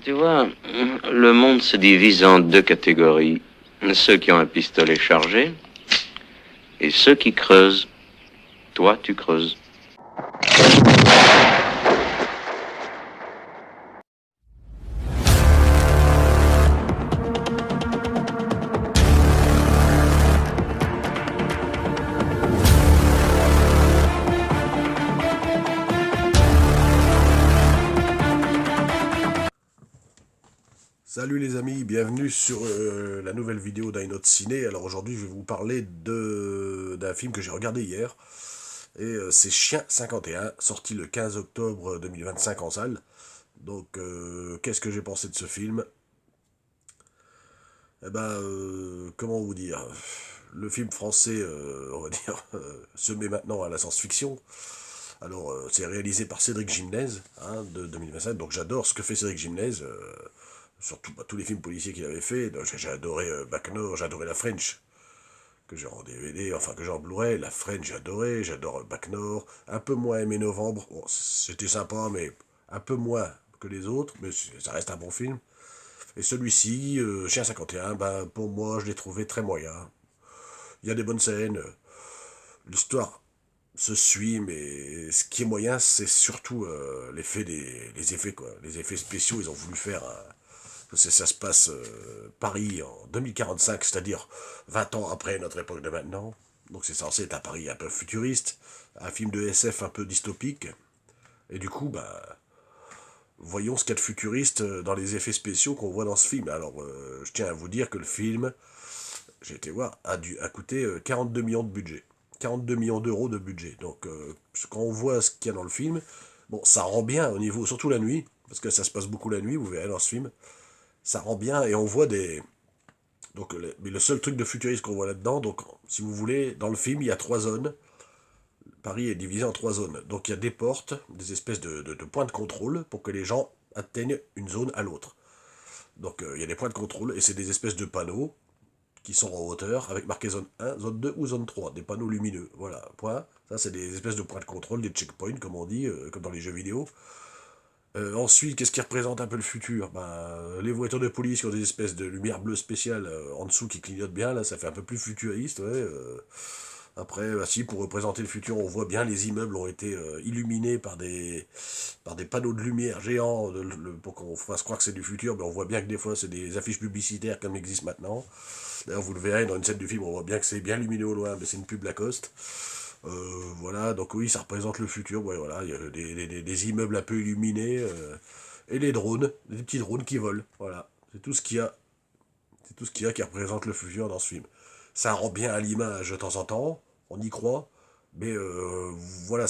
Tu vois, le monde se divise en deux catégories. Ceux qui ont un pistolet chargé et ceux qui creusent. Toi, tu creuses. Salut les amis, bienvenue sur la nouvelle vidéo d'Inote Ciné. Alors aujourd'hui je vais vous parler d'un film que j'ai regardé hier. Et c'est Chien 51, sorti le 15 octobre 2025 en salle. Donc qu'est-ce que j'ai pensé de ce film? Eh ben, comment vous dire? Le film français, on va dire, se met maintenant à la science-fiction. Alors, c'est réalisé par Cédric Gimnez, hein, de 2025, donc j'adore ce que fait Cédric Gimnez, surtout tous les films policiers qu'il avait fait. Donc, j'ai adoré Bac Nord, j'ai adoré La French, que j'ai en DVD, enfin que j'ai en Blu-ray. La French, j'ai adoré, j'adore Bac Nord. Un peu moins Aimé Novembre, bon, c'était sympa, mais un peu moins que les autres, mais ça reste un bon film. Et celui-ci, Chien 51, ben, pour moi, je l'ai trouvé très moyen. Il y a des bonnes scènes, l'histoire se suit, mais ce qui est moyen, c'est surtout les effets, quoi. Les effets spéciaux, ils ont voulu faire ça se passe Paris en 2045, c'est-à-dire 20 ans après notre époque de maintenant. Donc c'est censé être un Paris un peu futuriste, un film de SF un peu dystopique. Et du coup, bah, voyons ce qu'il y a de futuriste dans les effets spéciaux qu'on voit dans ce film. Alors, je tiens à vous dire que le film, j'ai été voir, a coûté 42 millions de budget. 42 millions d'euros de budget. Donc, quand on voit ce qu'il y a dans le film, bon, ça rend bien au niveau, surtout la nuit, parce que ça se passe beaucoup la nuit, vous verrez dans ce film, ça rend bien, et on voit des... Donc, mais le seul truc de futuriste qu'on voit là-dedans, donc, si vous voulez, dans le film, il y a trois zones. Paris est divisé en trois zones. Donc, il y a des portes, des espèces de points de contrôle, pour que les gens atteignent une zone à l'autre. Donc, il y a des points de contrôle, et c'est des espèces de panneaux, qui sont en hauteur, avec marqué zone 1, zone 2 ou zone 3, des panneaux lumineux. Voilà, point. Ça, c'est des espèces de points de contrôle, des checkpoints, comme on dit, comme dans les jeux vidéo. Ensuite, qu'est-ce qui représente un peu le futur? Ben, les voitures de police qui ont des espèces de lumière bleue spéciale en dessous qui clignotent bien, là, ça fait un peu plus futuriste, ouais. Après, bah, si, pour représenter le futur, on voit bien les immeubles ont été illuminés par des panneaux de lumière géants pour qu'on fasse croire que c'est du futur, mais on voit bien que des fois c'est des affiches publicitaires comme existe maintenant. D'ailleurs, vous le verrez dans une scène du film, on voit bien que c'est bien lumineux au loin, mais c'est une pub Lacoste. Voilà, donc oui, ça représente le futur. Ouais, voilà, il y a des immeubles un peu illuminés et les drones, des petits drones qui volent. Voilà, c'est tout ce qu'il y a. C'est tout ce qu'il y a qui représente le futur dans ce film. Ça rend bien à l'image de temps en temps, on y croit, mais voilà,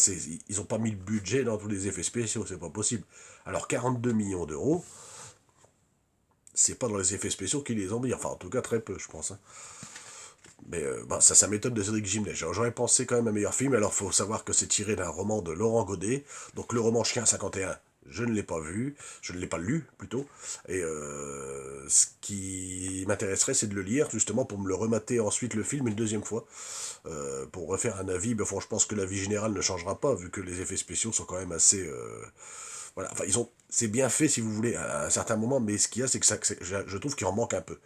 ils n'ont pas mis le budget dans tous les effets spéciaux, c'est pas possible. Alors 42 millions d'euros, c'est pas dans les effets spéciaux qu'ils les ont mis, enfin en tout cas très peu, je pense, hein. Mais bah, ça m'étonne de Cédric Gimlet. J'aurais pensé quand même un meilleur film. Alors, faut savoir que c'est tiré d'un roman de Laurent Godet. Donc, le roman Chien 51, je ne l'ai pas vu. Je ne l'ai pas lu, plutôt. Et ce qui m'intéresserait, c'est de le lire, justement, pour me le remater ensuite le film une deuxième fois. Pour refaire un avis. Mais bon, je pense que l'avis général ne changera pas, vu que les effets spéciaux sont quand même assez... voilà, enfin, c'est bien fait, si vous voulez, à un certain moment. Mais ce qu'il y a, c'est que je trouve qu'il en manque un peu.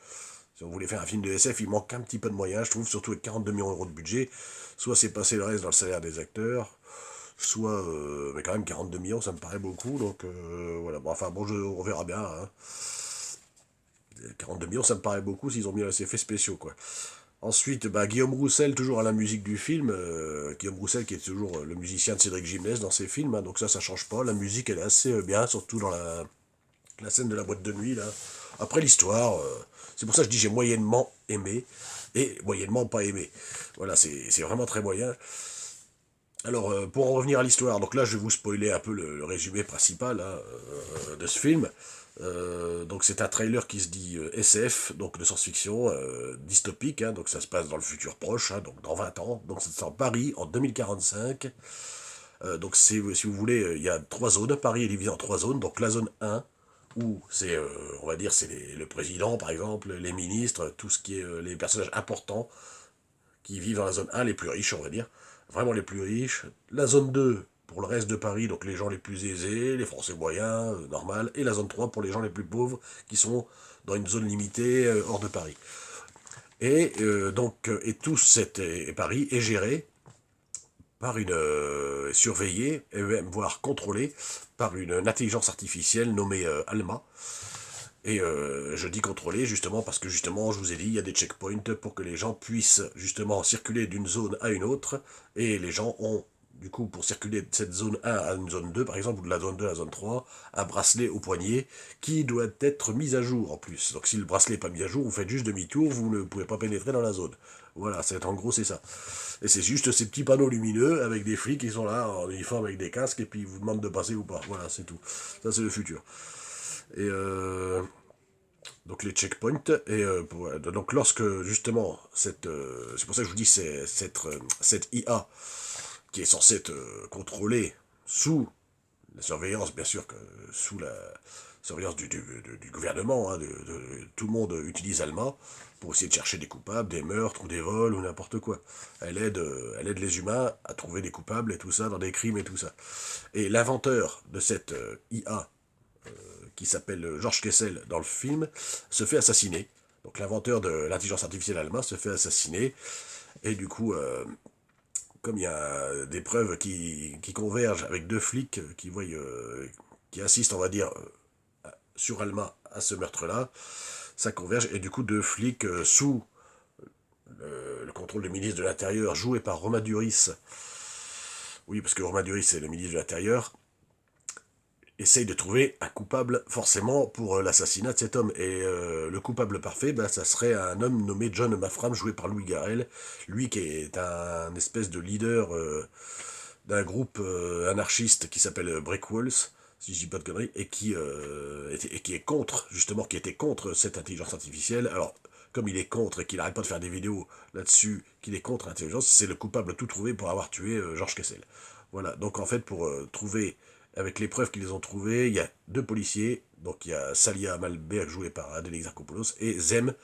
Si on voulait faire un film de SF, il manque un petit peu de moyens, je trouve, surtout avec 42 millions d'euros de budget. Soit c'est passé le reste dans le salaire des acteurs, soit... mais quand même, 42 millions, ça me paraît beaucoup, donc voilà. Bon, enfin, bon, on verra bien, hein. 42 millions, ça me paraît beaucoup s'ils ont mis les effets spéciaux, quoi. Ensuite, bah, Guillaume Roussel, toujours à la musique du film. Guillaume Roussel, qui est toujours le musicien de Cédric Gimnès dans ses films, hein, donc ça change pas. La musique, elle est assez bien, surtout dans la scène de la boîte de nuit, là. Après l'histoire, c'est pour ça que je dis j'ai moyennement aimé et moyennement pas aimé. Voilà, c'est vraiment très moyen. Alors, pour en revenir à l'histoire, donc là je vais vous spoiler un peu le résumé principal, hein, de ce film. Donc c'est un trailer qui se dit SF, donc de science-fiction, dystopique, hein, donc ça se passe dans le futur proche, hein, donc dans 20 ans, donc c'est en Paris en 2045. Donc si vous voulez, il y a trois zones, Paris est divisé en trois zones, donc la zone 1, où c'est, on va dire, c'est le président, par exemple, les ministres, tout ce qui est les personnages importants qui vivent dans la zone 1, les plus riches, on va dire, vraiment les plus riches. La zone 2, pour le reste de Paris, donc les gens les plus aisés, les Français moyens, normal, et la zone 3 pour les gens les plus pauvres, qui sont dans une zone limitée, hors de Paris. Et tout et Paris est géré par surveillé, et même voire contrôlé, par une intelligence artificielle nommée Alma. Et je dis contrôler justement parce que justement, je vous ai dit, il y a des checkpoints pour que les gens puissent justement circuler d'une zone à une autre, et les gens ont, du coup, pour circuler de cette zone 1 à une zone 2, par exemple, ou de la zone 2 à la zone 3, un bracelet au poignet qui doit être mis à jour en plus. Donc si le bracelet n'est pas mis à jour, vous faites juste demi-tour, vous ne pouvez pas pénétrer dans la zone. Voilà, en gros c'est ça. Et c'est juste ces petits panneaux lumineux avec des flics qui sont là en uniforme avec des casques et puis ils vous demandent de passer ou pas. Voilà, c'est tout. Ça c'est le futur. Et donc les checkpoints, et donc lorsque justement, c'est pour ça que je vous dis, cette IA qui est censée être contrôlée sous la surveillance, bien sûr, sous la surveillance du gouvernement, hein, tout le monde utilise Alma pour essayer de chercher des coupables, des meurtres ou des vols ou n'importe quoi. Elle aide les humains à trouver des coupables et tout ça, dans des crimes et tout ça. Et l'inventeur de cette IA, qui s'appelle Georges Kessel dans le film, se fait assassiner. Donc l'inventeur de l'intelligence artificielle Alma se fait assassiner. Et du coup, comme il y a des preuves qui convergent avec deux flics qui assistent, on va dire, sur Alma à ce meurtre-là, ça converge. Et du coup, deux flics sous le contrôle du ministre de l'Intérieur, joué par Romain Duris. Oui, parce que Romain Duris, c'est le ministre de l'Intérieur, essaye de trouver un coupable forcément pour l'assassinat de cet homme. Et le coupable parfait, ça serait un homme nommé John Mafram, joué par Louis Garrel, lui qui est un espèce de leader d'un groupe anarchiste qui s'appelle Break Walls, si je dis pas de conneries, et qui est contre, justement, qui était contre cette intelligence artificielle. Alors, comme il est contre et qu'il n'arrête pas de faire des vidéos là-dessus, qu'il est contre l'intelligence, c'est le coupable tout trouvé pour avoir tué Georges Kessel. Voilà, donc en fait, pour trouver, avec les preuves qu'ils ont trouvées, il y a deux policiers, donc il y a Salia Malberg, joué par Adèle Exarchopoulos, et Zem,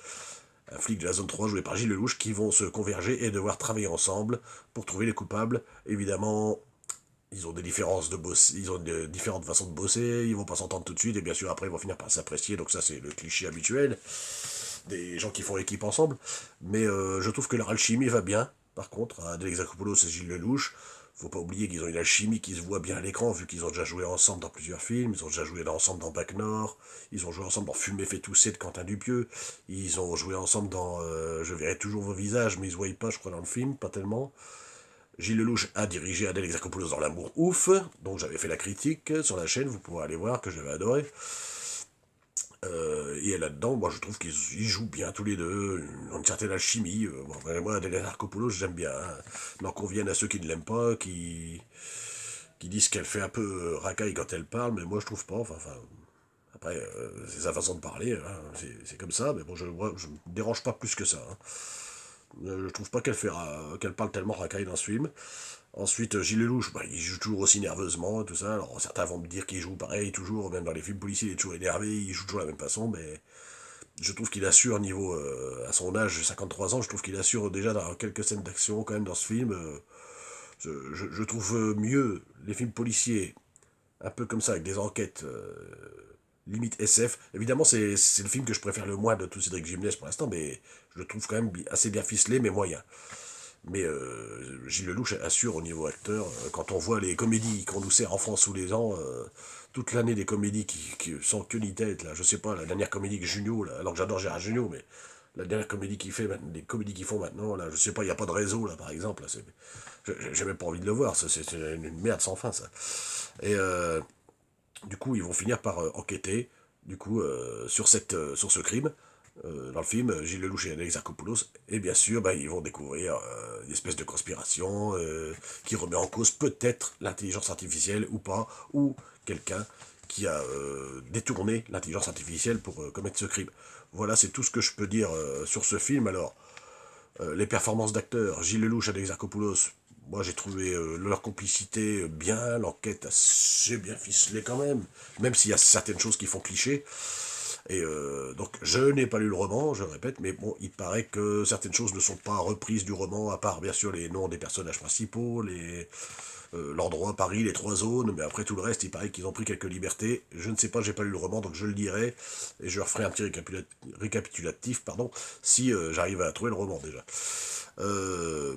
un flic de la zone 3, joué par Gilles Lelouch, qui vont se converger et devoir travailler ensemble pour trouver les coupables. Évidemment, ils ont des différences de bosser, ils ont différentes façons de bosser, ils vont pas s'entendre tout de suite, et bien sûr après ils vont finir par s'apprécier, donc ça c'est le cliché habituel des gens qui font équipe ensemble. Mais je trouve que leur alchimie va bien, par contre, à Adèle Exarchopoulos et Gilles Lelouch. Faut pas oublier qu'ils ont une alchimie qui se voit bien à l'écran, vu qu'ils ont déjà joué ensemble dans plusieurs films, ils ont déjà joué ensemble dans Bac Nord, ils ont joué ensemble dans Fumer fait tousser de Quentin Dupieux, ils ont joué ensemble dans Je verrai toujours vos visages, mais ils se voient pas, je crois, dans le film, pas tellement. Gilles Lelouch a dirigé Adèle Exarchopoulos dans L'amour ouf, dont j'avais fait la critique sur la chaîne, vous pourrez aller voir, que j'avais adoré. Et là-dedans, moi je trouve qu'ils jouent bien tous les deux, une certaine alchimie. Moi, Adèle Exarchopoulos, j'aime bien. Hein. N'en conviennent à ceux qui ne l'aiment pas, qui disent qu'elle fait un peu racaille quand elle parle, mais moi je trouve pas. Enfin après, c'est sa façon de parler, hein, c'est comme ça, mais bon, je me dérange pas plus que ça. Hein. Je trouve pas qu'elle parle tellement racaille dans ce film. Ensuite, Gilles Lelouch, il joue toujours aussi nerveusement et tout ça. Alors certains vont me dire qu'il joue pareil toujours, même dans les films policiers, il est toujours énervé, il joue toujours de la même façon, mais je trouve qu'il assure niveau, à son âge, 53 ans, je trouve qu'il assure déjà dans quelques scènes d'action quand même dans ce film. Je trouve mieux les films policiers, un peu comme ça, avec des enquêtes limite SF. Évidemment, c'est le film que je préfère le moins de tous Cédric Gimnès pour l'instant, mais je le trouve quand même assez bien ficelé, mais moyen. Mais Gilles Lelouch assure au niveau acteur. Quand on voit les comédies qu'on nous sert en France tous les ans, toute l'année des comédies qui sont que ni tête, là, je sais pas, la dernière comédie que Junio, là, alors que j'adore Gérard Junio, mais la dernière comédie qu'il fait, les comédies qu'ils font maintenant, là, je sais pas, il n'y a pas de réseau, là, par exemple, là, j'ai même pas envie de le voir, c'est une merde sans fin, ça. Et du coup, ils vont finir par enquêter, du coup, sur ce crime, dans le film, Gilles Lelouch et Adèle Exarchopoulos, et bien sûr, ils vont découvrir une espèce de conspiration qui remet en cause peut-être l'intelligence artificielle ou pas, ou quelqu'un qui a détourné l'intelligence artificielle pour commettre ce crime. Voilà, c'est tout ce que je peux dire sur ce film. Alors, les performances d'acteurs, Gilles Lelouch et Adèle Exarchopoulos, moi j'ai trouvé leur complicité bien, l'enquête assez bien ficelée quand même s'il y a certaines choses qui font cliché. Et donc, je n'ai pas lu le roman, je le répète, mais bon, il paraît que certaines choses ne sont pas reprises du roman, à part bien sûr les noms des personnages principaux, l'endroit, Paris, les 3 zones, mais après tout le reste, il paraît qu'ils ont pris quelques libertés. Je ne sais pas, j'ai pas lu le roman, donc je le lirai, et je referai un petit récapitulatif, pardon, si j'arrive à trouver le roman déjà.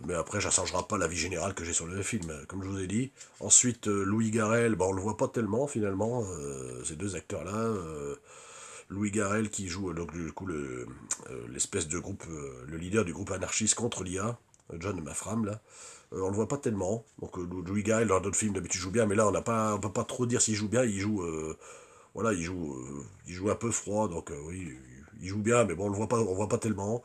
Mais après, ça ne changera pas la vie générale que j'ai sur le film, comme je vous ai dit. Ensuite, Louis Garrel, bah, on le voit pas tellement finalement, ces deux acteurs-là. Louis Garrel qui joue donc du coup l'espèce de groupe, le leader du groupe anarchiste contre l'IA, John Mafram là. On le voit pas tellement. Donc Louis Garrel dans d'autres films d'habitude joue bien, mais là on peut pas trop dire s'il joue bien. Il joue, voilà, il joue un peu froid, donc oui, il joue bien, mais bon on le voit pas tellement.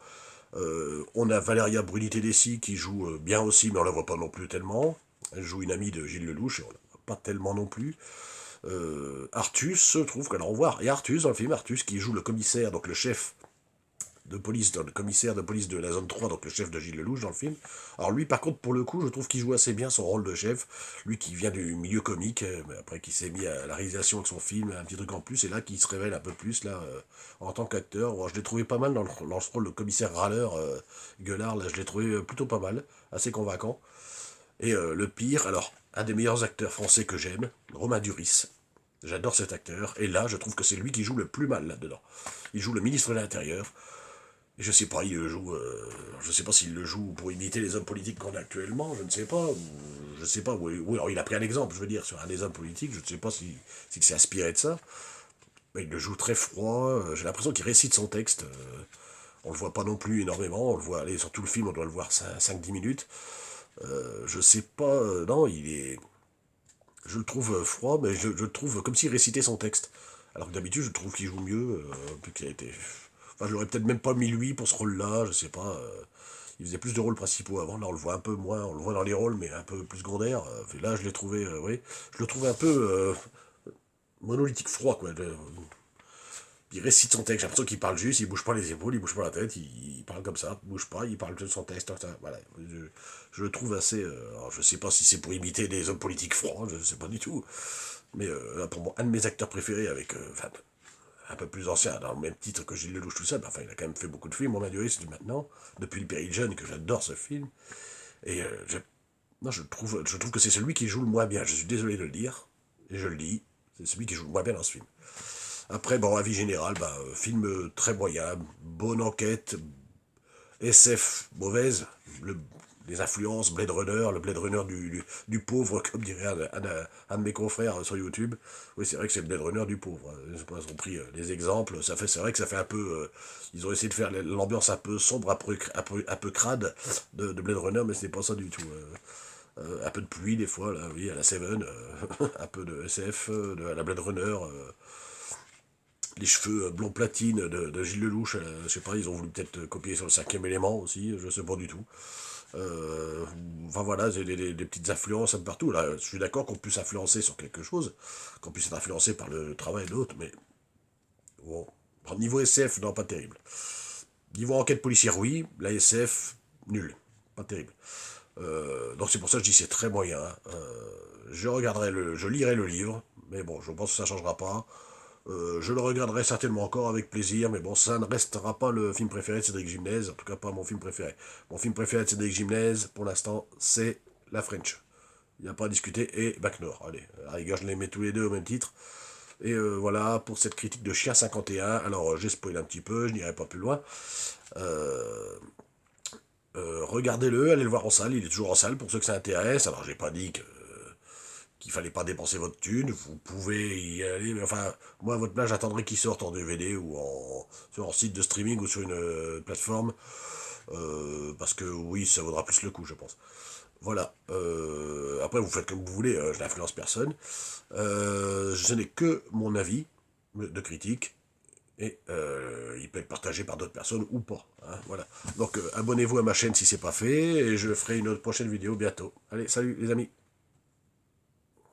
On a Valéria Bruni-Tedeschi qui joue bien aussi, mais on la voit pas non plus tellement. Elle joue une amie de Gilles Lelouch, et on la voit pas tellement non plus. Artus, se trouve qu'elle voit, et Artus dans le film, Artus qui joue le commissaire, donc le chef de police, le commissaire de police de la zone 3, donc le chef de Gilles Lelouch dans le film. Alors lui, par contre, pour le coup, je trouve qu'il joue assez bien son rôle de chef, lui qui vient du milieu comique, mais après qui s'est mis à la réalisation de son film, un petit truc en plus, et là qui se révèle un peu plus là en tant qu'acteur. Bon, je l'ai trouvé pas mal dans ce rôle de commissaire râleur, gueulard, là je l'ai trouvé plutôt pas mal, assez convaincant. Et le pire, alors, un des meilleurs acteurs français que j'aime, Romain Duris. J'adore cet acteur, et là, je trouve que c'est lui qui joue le plus mal là-dedans. Il joue le ministre de l'Intérieur, et je sais pas, il le joue, je sais pas s'il le joue pour imiter les hommes politiques qu'on a actuellement, je ne sais pas, ou, je sais pas, ou alors il a pris un exemple, je veux dire, sur un des hommes politiques, je ne sais pas s'il s'est inspiré de ça, mais il le joue très froid, j'ai l'impression qu'il récite son texte, on le voit pas non plus énormément, on le voit, allez, sur tout le film, on doit le voir 5-10 minutes, je sais pas, non, je le trouve froid, mais je le trouve comme s'il récitait son texte. Alors que d'habitude, je trouve qu'il joue mieux, puis qu'il a été... Enfin, je l'aurais peut-être même pas mis lui pour ce rôle-là, je sais pas. Il faisait plus de rôles principaux avant, là on le voit un peu moins, on le voit dans les rôles, mais un peu plus secondaire. Et là, je l'ai trouvé, oui, je le trouve un peu monolithique froid, quoi. Il récite son texte, j'ai l'impression qu'il parle juste, il bouge pas les épaules, il bouge pas la tête, il parle comme ça, il bouge pas, il parle de son texte, voilà. Je le trouve assez... alors je sais pas si c'est pour imiter des hommes politiques froids, je sais pas du tout, mais pour moi, un de mes acteurs préférés avec... enfin, un peu plus ancien, dans le même titre que Gilles Lelouch, tout ça, enfin, il a quand même fait beaucoup de films, on a duré, c'est maintenant, depuis Le Péril Jeune, que j'adore ce film, et non, je trouve que c'est celui qui joue le moins bien, je suis désolé de le dire, et je le dis, c'est celui qui joue le moins bien dans ce film. Après, bon, avis général, bah, film très moyen, bonne enquête, SF mauvaise, les influences, Blade Runner, le Blade Runner du pauvre, comme dirait un de mes confrères sur YouTube. Oui, c'est vrai que c'est le Blade Runner du pauvre. Ils ont pris des exemples, c'est vrai que ça fait un peu... ils ont essayé de faire l'ambiance un peu sombre, un peu crade de Blade Runner, mais ce n'est pas ça du tout. Un peu de pluie des fois, là, oui, à la Seven, un peu de SF, à la Blade Runner, les cheveux blond platine de Gilles Lelouch, je sais pas, ils ont voulu peut-être copier sur le 5e élément aussi, je sais pas du tout. Enfin voilà, des petites influences un peu partout. Là, je suis d'accord qu'on puisse influencer sur quelque chose, qu'on puisse être influencé par le travail d'autres, mais bon, niveau SF, non, pas terrible. Niveau enquête policière, oui, la SF, nul, pas terrible. Donc c'est pour ça que je dis c'est très moyen. Je lirai le livre, mais bon, je pense que ça ne changera pas. Je le regarderai certainement encore avec plaisir, mais bon, ça ne restera pas le film préféré de Cédric Gimnez, en tout cas pas mon film préféré. Mon film préféré de Cédric Gimnez, pour l'instant, c'est La French. Il n'y a pas à discuter, et Bac Nord. Allez, à la rigueur, je les mets tous les deux au même titre. Et voilà, pour cette critique de Chien 51, alors j'ai spoilé un petit peu, je n'irai pas plus loin. Regardez-le, allez le voir en salle, il est toujours en salle pour ceux que ça intéresse. Alors j'ai pas dit qu'il fallait pas dépenser votre thune, vous pouvez y aller, mais enfin, moi à votre place, j'attendrai qu'il sorte en DVD ou sur un site de streaming ou sur une plateforme, parce que oui, ça vaudra plus le coup, je pense. Voilà. Après, vous faites comme vous voulez, je n'influence personne. Ce n'est que mon avis de critique, et il peut être partagé par d'autres personnes ou pas. Hein, voilà. Donc abonnez-vous à ma chaîne si c'est pas fait, et je ferai une autre prochaine vidéo bientôt. Allez, salut les amis.